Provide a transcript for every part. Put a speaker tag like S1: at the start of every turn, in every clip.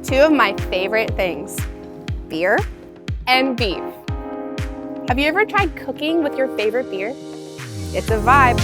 S1: two of my favorite things, beer and beef. Have you ever tried cooking with your favorite beer? It's a vibe.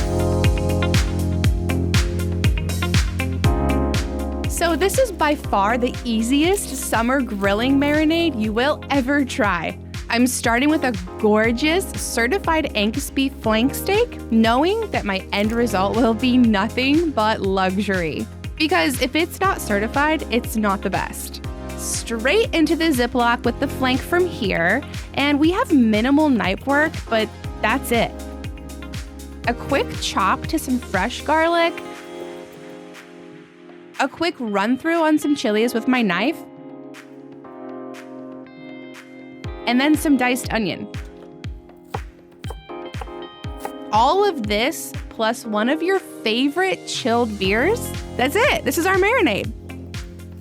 S1: So this is by far the easiest summer grilling marinade you will ever try. I'm starting with a gorgeous certified Angus beef flank steak, knowing that my end result will be nothing but luxury. Because if it's not certified, it's not the best. Straight into the Ziploc with the flank from here, and we have minimal knife work, but that's it. A quick chop to some fresh garlic, a quick run through on some chilies with my knife, and then some diced onion. All of this plus one of your favorite chilled beers, that's it. This is our marinade.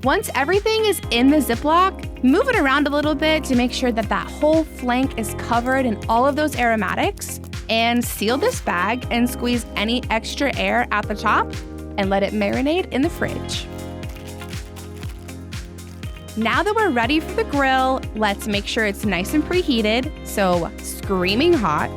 S1: Once everything is in the Ziploc, move it around a little bit to make sure that that whole flank is covered in all of those aromatics, and seal this bag and squeeze any extra air at the top and let it marinate in the fridge. Now that we're ready for the grill, let's make sure it's nice and preheated, so screaming hot,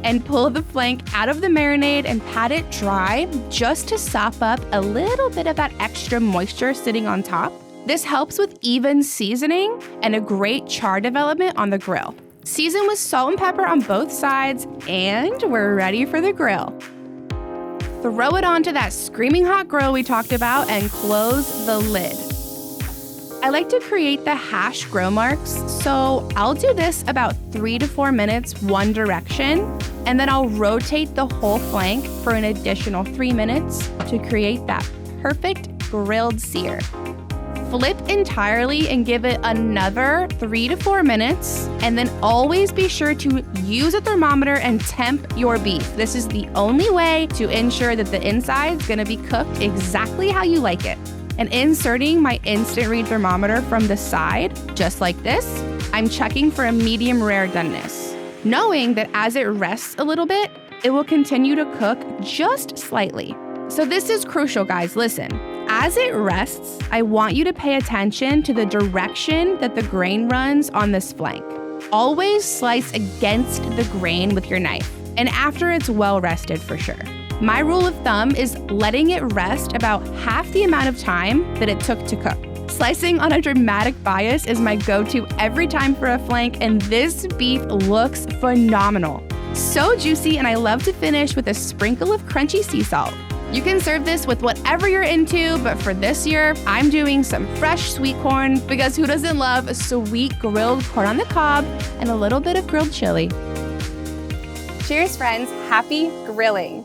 S1: and pull the flank out of the marinade and pat it dry just to sop up a little bit of that extra moisture sitting on top. This helps with even seasoning and a great char development on the grill. Season with salt and pepper on both sides, and we're ready for the grill. Throw it onto that screaming hot grill we talked about and close the lid. I like to create the hash grill marks, so I'll do this about 3 to 4 minutes one direction, and then I'll rotate the whole flank for an additional 3 minutes to create that perfect grilled sear. Flip entirely and give it another 3 to 4 minutes, and then always be sure to use a thermometer and temp your beef. This is the only way to ensure that the inside's gonna be cooked exactly how you like it. And inserting my instant read thermometer from the side, just like this, I'm checking for a medium rare doneness, knowing that as it rests a little bit, it will continue to cook just slightly. So this is crucial, guys. Listen, as it rests, I want you to pay attention to the direction that the grain runs on this flank. Always slice against the grain with your knife, and after it's well rested for sure. My rule of thumb is letting it rest about half the amount of time that it took to cook. Slicing on a dramatic bias is my go-to every time for a flank, and this beef looks phenomenal. So juicy, and I love to finish with a sprinkle of crunchy sea salt. You can serve this with whatever you're into, but for this year, I'm doing some fresh sweet corn, because who doesn't love a sweet grilled corn on the cob and a little bit of grilled chili? Cheers, friends. Happy grilling.